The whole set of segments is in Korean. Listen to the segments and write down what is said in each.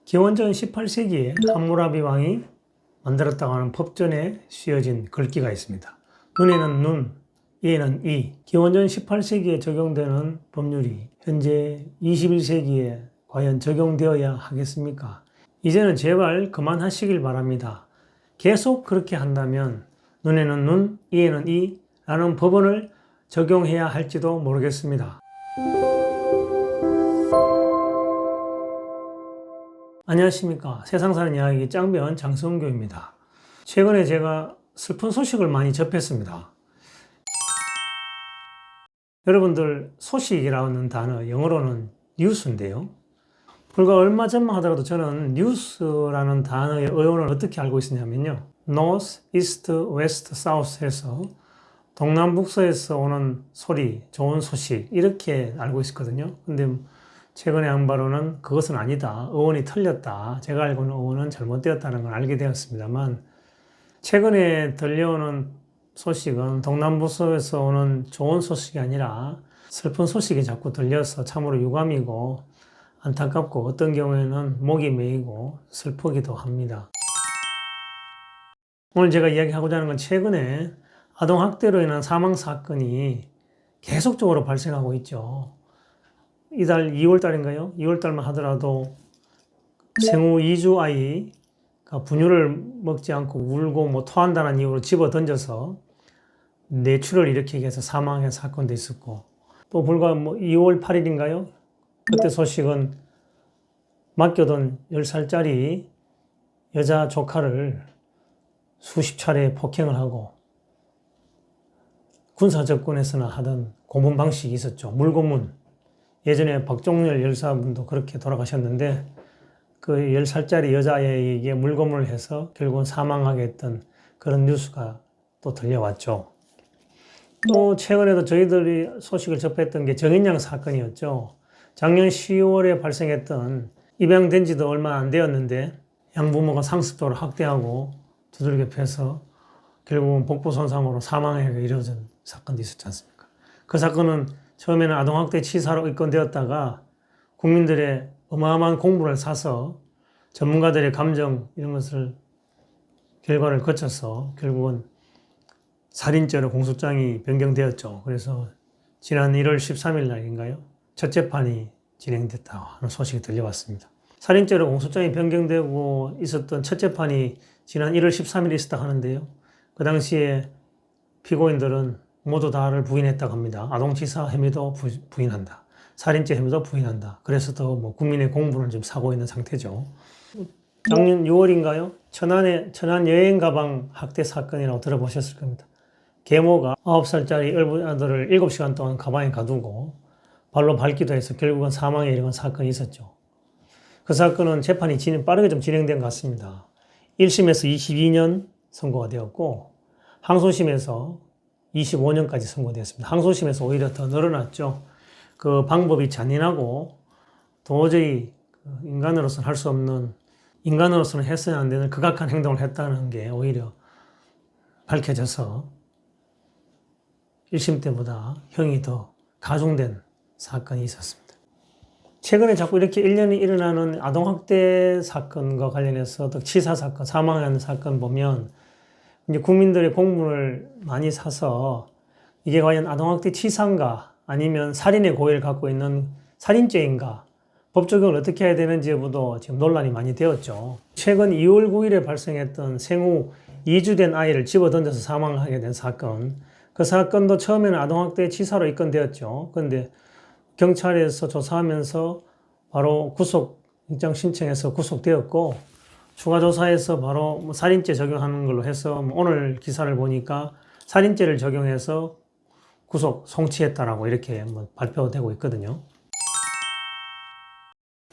기원전 18세기에 함무라비 왕이 만들었다고 하는 법전에 씌어진 글귀가 있습니다. 눈에는 눈, 이에는 이. 기원전 18세기에 적용되는 법률이 현재 21세기에 과연 적용되어야 하겠습니까? 이제는 제발 그만하시길 바랍니다. 계속 그렇게 한다면 눈에는 눈, 이에는 이 라는 법원을 적용해야 할지도 모르겠습니다. 안녕하십니까. 세상 사는 이야기 짱변 장성규입니다. 최근에 제가 슬픈 소식을 많이 접했습니다. 여러분들 소식이라는 단어 영어로는 뉴스인데요. 불과 얼마 전만 하더라도 저는 뉴스라는 단어의 어원을 어떻게 알고 있었냐면요. North, East, West, South 해서 동남북서에서 오는 소리, 좋은 소식 이렇게 알고 있었거든요. 근데 최근에 한 바로는 그것은 아니다. 어원이 틀렸다. 제가 알고는 어원은 잘못되었다는 걸 알게 되었습니다만 최근에 들려오는 소식은 동남북서에서 오는 좋은 소식이 아니라 슬픈 소식이 자꾸 들려서 참으로 유감이고 안타깝고 어떤 경우에는 목이 메이고 슬프기도 합니다. 오늘 제가 이야기하고자 하는 건 최근에 아동학대로 인한 사망사건이 계속적으로 발생하고 있죠. 이달 2월달인가요? 2월달만 하더라도 생후 2주 아이가 분유를 먹지 않고 울고 토한다는 이유로 집어 던져서 뇌출을 일으키게 해서 사망한 사건도 있었고 또 불과 2월 8일인가요? 그때 소식은 맡겨둔 10살짜리 여자 조카를 수십 차례 폭행을 하고 군사접근에서나 하던 고문 방식이 있었죠. 물고문. 예전에 박종렬 열사분도 그렇게 돌아가셨는데 그 10살짜리 여자에게 물고문을 해서 결국은 사망하게 했던 그런 뉴스가 또 들려왔죠. 또 최근에도 저희들이 소식을 접했던 게 정인양 사건이었죠. 작년 10월에 발생했던 입양된 지도 얼마 안 되었는데 양부모가 상습적으로 학대하고 두들겨 패서 결국은 복부 손상으로 사망하게 이뤄진 사건도 있었지 않습니까? 그 사건은 처음에는 아동학대 치사로 입건되었다가 국민들의 어마어마한 공분을 사서 전문가들의 감정 이런 것을 결과를 거쳐서 결국은 살인죄로 공소장이 변경되었죠. 그래서 지난 1월 13일 날인가요? 첫 재판이 진행됐다고 하는 소식이 들려왔습니다. 살인죄로 공소장이 변경되고 있었던 첫 재판이 지난 1월 13일에 있었다 하는데요. 그 당시에 피고인들은 모두 다를 부인했다고 합니다. 아동치사 혐의도 부인한다. 살인죄 혐의도 부인한다. 그래서 더 국민의 공분을 좀 사고 있는 상태죠. 작년 6월인가요? 천안 여행 가방 학대 사건이라고 들어보셨을 겁니다. 계모가 9살짜리 아들을 7시간 동안 가방에 가두고 발로 밟기도 해서 결국은 사망에 이르는 사건이 있었죠. 그 사건은 재판이 빠르게 좀 진행된 것 같습니다. 1심에서 22년 선고가 되었고 항소심에서 25년까지 선고되었습니다. 항소심에서 오히려 더 늘어났죠. 그 방법이 잔인하고 도저히 인간으로서는 할 수 없는, 인간으로서는 해서는 안 되는 극악한 행동을 했다는 게 오히려 밝혀져서 1심 때보다 형이 더 가중된 사건이 있었습니다. 최근에 자꾸 이렇게 1년이 일어나는 아동학대 사건과 관련해서 또 치사 사건, 사망하는 사건 보면 이제 국민들의 공분을 많이 사서 이게 과연 아동학대 치사인가 아니면 살인의 고의를 갖고 있는 살인죄인가 법 적용을 어떻게 해야 되는지 여부도 지금 논란이 많이 되었죠. 최근 2월 9일에 발생했던 생후 2주 된 아이를 집어 던져서 사망하게 된 사건, 그 사건도 처음에는 아동학대 치사로 입건되었죠. 그런데 경찰에서 조사하면서 바로 구속 영장 신청해서 구속되었고 추가 조사에서 바로 살인죄 적용하는 걸로 해서 오늘 기사를 보니까 살인죄를 적용해서 구속 송치했다라고 이렇게 발표되고 있거든요.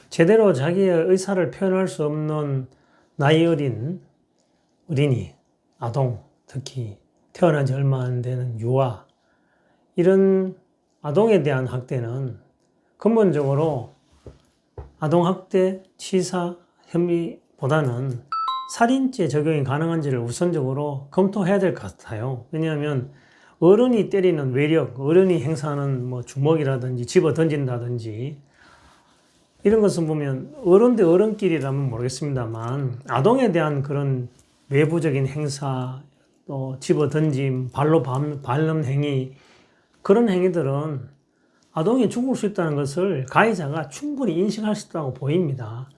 제대로 자기의 의사를 표현할 수 없는 나이 어린 어린이, 아동, 특히 태어난 지 얼마 안 되는 유아, 이런 아동에 대한 학대는 근본적으로 아동학대 치사 혐의보다는 살인죄 적용이 가능한지를 우선적으로 검토해야 될 것 같아요. 왜냐하면 어른이 때리는 외력, 어른이 행사하는 주먹이라든지 집어 던진다든지 이런 것은 보면 어른 대 어른끼리라면 모르겠습니다만 아동에 대한 그런 외부적인 행사, 또 집어 던짐, 발로 밟는 행위, 그런 행위들은 아동이 죽을 수 있다는 것을 가해자가 충분히 인식할 수 있다고 보입니다.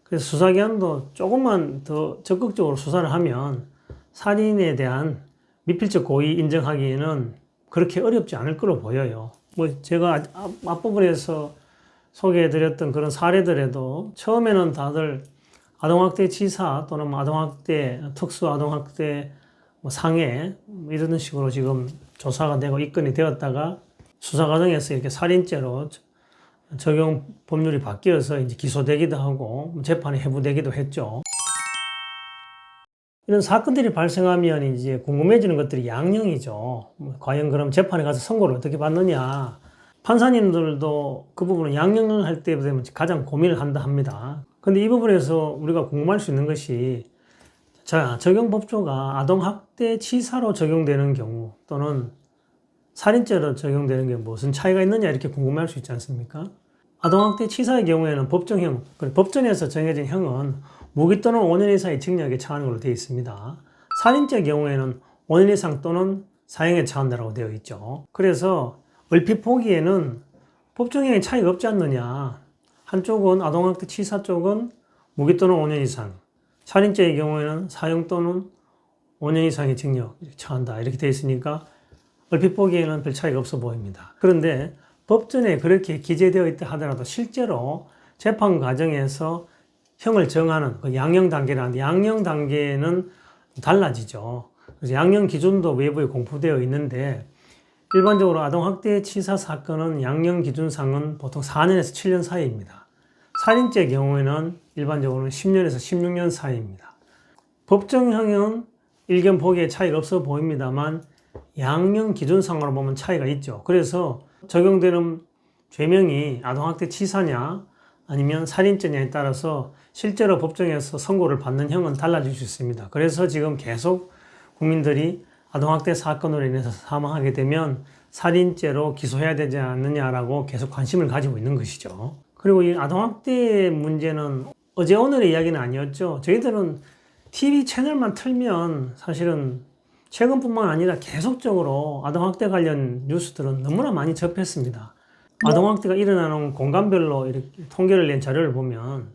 그래서 수사기관도 조금만 더 적극적으로 수사를 하면 살인에 대한 미필적 고의 인정하기에는 그렇게 어렵지 않을 거로 보여요. 뭐 제가 앞부분에서 소개해드렸던 그런 사례들에도 처음에는 다들 아동학대 치사 또는 아동학대, 특수아동학대 상해 이런 식으로 지금 조사가 되고 입건이 되었다가 수사 과정에서 이렇게 살인죄로 적용 법률이 바뀌어서 이제 기소되기도 하고 재판이 회부되기도 했죠. 이런 사건들이 발생하면 이제 궁금해지는 것들이 양형이죠. 과연 그럼 재판에 가서 선고를 어떻게 받느냐. 판사님들도 그 부분은 양형을 할 때 되면 가장 고민을 한다 합니다. 근데 이 부분에서 우리가 궁금할 수 있는 것이, 자, 적용법조가 아동학대 치사로 적용되는 경우 또는 살인죄로 적용되는 게 무슨 차이가 있느냐 이렇게 궁금할 수 있지 않습니까? 아동학대 치사의 경우에는 법정형, 법전에서 정해진 형은 무기 또는 5년 이상의 징역에 처하는 걸로 되어 있습니다. 살인죄의 경우에는 5년 이상 또는 사형에 처한다고 되어 있죠. 그래서 얼핏 보기에는 법정형의 차이가 없지 않느냐. 한쪽은 아동학대 치사 쪽은 무기 또는 5년 이상, 살인죄의 경우에는 사형 또는 5년 이상의 징역에 처한다 이렇게 되어 있으니까 얼핏 보기에는 별 차이가 없어 보입니다. 그런데 법전에 그렇게 기재되어 있다 하더라도 실제로 재판 과정에서 형을 정하는 그 양형 단계라는데 양형 단계는 달라지죠. 그래서 양형 기준도 외부에 공포되어 있는데 일반적으로 아동학대 치사 사건은 양형 기준상은 보통 4년에서 7년 사이입니다. 살인죄 경우에는 일반적으로는 10년에서 16년 사이입니다. 법정형은 일견 보기에 차이가 없어 보입니다만 양형 기준상으로 보면 차이가 있죠. 그래서 적용되는 죄명이 아동학대 치사냐 아니면 살인죄냐에 따라서 실제로 법정에서 선고를 받는 형은 달라질 수 있습니다. 그래서 지금 계속 국민들이 아동학대 사건으로 인해서 사망하게 되면 살인죄로 기소해야 되지 않느냐라고 계속 관심을 가지고 있는 것이죠. 그리고 이 아동학대 문제는 어제 오늘의 이야기는 아니었죠. 저희들은 TV 채널만 틀면 사실은 최근뿐만 아니라 계속적으로 아동학대 관련 뉴스들은 너무나 많이 접했습니다. 아동학대가 일어나는 공간별로 이렇게 통계를 낸 자료를 보면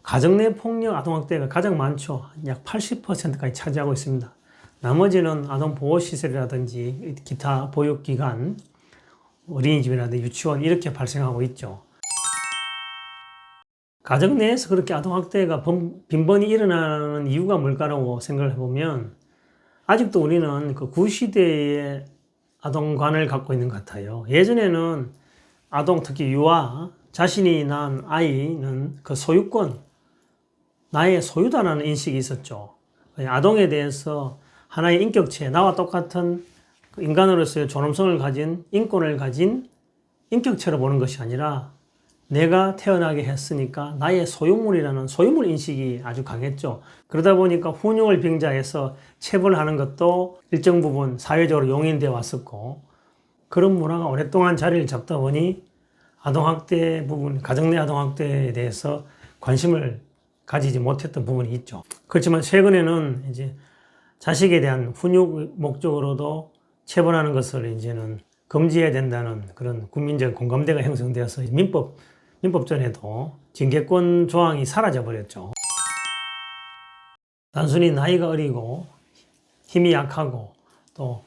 가정 내 폭력 아동학대가 가장 많죠. 약 80%까지 차지하고 있습니다. 나머지는 아동보호시설이라든지 기타 보육기관, 어린이집이라든지 유치원 이렇게 발생하고 있죠. 가정 내에서 그렇게 아동학대가 빈번히 일어나는 이유가 뭘까라고 생각을 해보면 아직도 우리는 그 구시대의 아동관을 갖고 있는 것 같아요. 예전에는 아동, 특히 유아, 자신이 낳은 아이는 그 소유권, 나의 소유다라는 인식이 있었죠. 아동에 대해서 하나의 인격체, 나와 똑같은 인간으로서의 존엄성을 가진, 인권을 가진 인격체로 보는 것이 아니라 내가 태어나게 했으니까 나의 소유물이라는 소유물 인식이 아주 강했죠. 그러다 보니까 훈육을 빙자해서 체벌하는 것도 일정 부분 사회적으로 용인되어 왔었고, 그런 문화가 오랫동안 자리를 잡다 보니 아동학대 부분, 가정 내 아동학대에 대해서 관심을 가지지 못했던 부분이 있죠. 그렇지만 최근에는 이제 자식에 대한 훈육 목적으로도 체벌하는 것을 이제는 금지해야 된다는 그런 국민적 공감대가 형성되어서 민법전에도 징계권 조항이 사라져 버렸죠. 단순히 나이가 어리고 힘이 약하고 또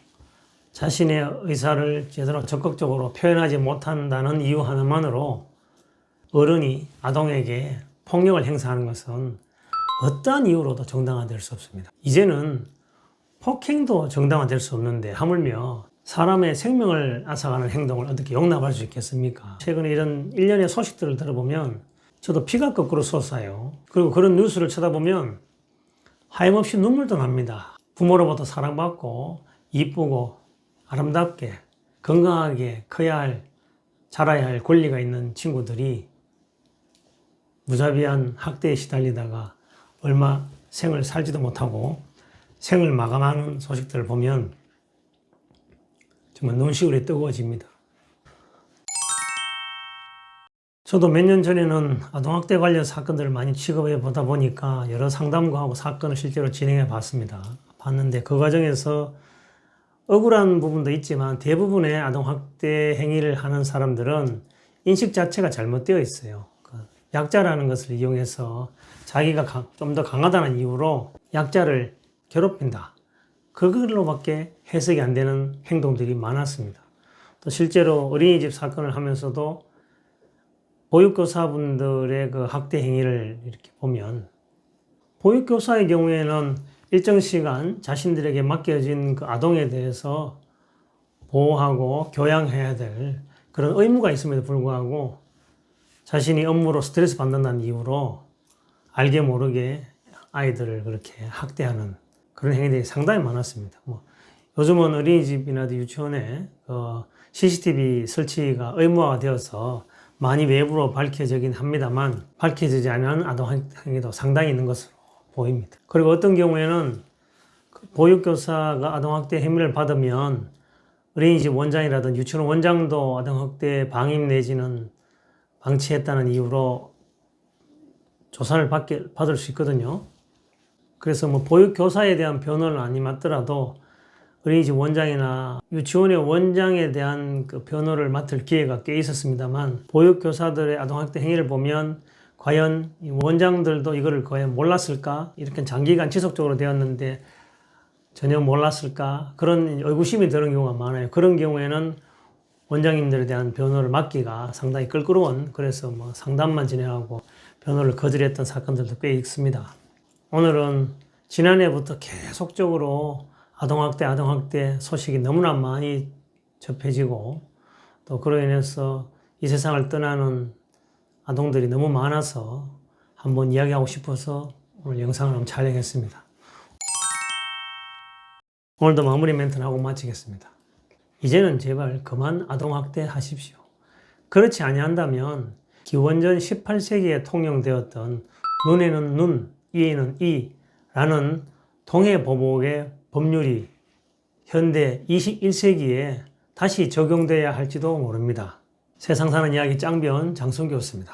자신의 의사를 제대로 적극적으로 표현하지 못한다는 이유 하나만으로 어른이 아동에게 폭력을 행사하는 것은 어떠한 이유로도 정당화될 수 없습니다. 이제는 폭행도 정당화될 수 없는데 하물며 사람의 생명을 앗아가는 행동을 어떻게 용납할 수 있겠습니까? 최근에 이런 일련의 소식들을 들어보면 저도 피가 거꾸로 솟아요. 그리고 그런 뉴스를 쳐다보면 하염없이 눈물도 납니다. 부모로부터 사랑받고 이쁘고 아름답게 건강하게 커야 할, 자라야 할 권리가 있는 친구들이 무자비한 학대에 시달리다가 얼마 생을 살지도 못하고 생을 마감하는 소식들을 보면 정말 눈시울이 뜨거워집니다. 저도 몇 년 전에는 아동학대 관련 사건들을 많이 취급해 보다 보니까 여러 상담하고 사건을 실제로 진행해 봤는데 그 과정에서 억울한 부분도 있지만 대부분의 아동학대 행위를 하는 사람들은 인식 자체가 잘못되어 있어요. 약자라는 것을 이용해서 자기가 좀 더 강하다는 이유로 약자를 괴롭힌다. 그걸로밖에 해석이 안 되는 행동들이 많았습니다. 또 실제로 어린이집 사건을 하면서도 보육교사분들의 그 학대 행위를 이렇게 보면 보육교사의 경우에는 일정 시간 자신들에게 맡겨진 그 아동에 대해서 보호하고 교양해야 될 그런 의무가 있음에도 불구하고 자신이 업무로 스트레스 받는다는 이유로 알게 모르게 아이들을 그렇게 학대하는 그런 행위들이 상당히 많았습니다. 요즘은 어린이집이나 유치원에 CCTV 설치가 의무화가 되어서 많이 외부로 밝혀지긴 합니다만 밝혀지지 않은 아동행위도 상당히 있는 것으로 보입니다. 그리고 어떤 경우에는 보육교사가 아동학대 혐의를 받으면 어린이집 원장이라든 유치원 원장도 아동학대 방임 내지는 방치했다는 이유로 조사를 받을 수 있거든요. 그래서 보육교사에 대한 변호는 아니 맞더라도 어린이집 원장이나 유치원의 원장에 대한 그 변호를 맡을 기회가 꽤 있었습니다만 보육교사들의 아동학대 행위를 보면 과연 이 원장들도 이거를 과연 몰랐을까? 이렇게 장기간 지속적으로 되었는데 전혀 몰랐을까? 그런 의구심이 드는 경우가 많아요. 그런 경우에는 원장님들에 대한 변호를 맡기가 상당히 껄끄러운, 그래서 상담만 진행하고 변호를 거절했던 사건들도 꽤 있습니다. 오늘은 지난해부터 계속적으로 아동학대 소식이 너무나 많이 접해지고 또 그로 인해서 이 세상을 떠나는 아동들이 너무 많아서 한번 이야기하고 싶어서 오늘 영상을 한번 촬영했습니다. 오늘도 마무리 멘트를 하고 마치겠습니다. 이제는 제발 그만 아동학대 하십시오. 그렇지 아니한다면 기원전 18세기에 통용되었던 눈에는 눈, 이에는 이라는 동해보복의 법률이 현대 21세기에 다시 적용돼야 할지도 모릅니다. 세상 사는 이야기 짱변 장성규였습니다.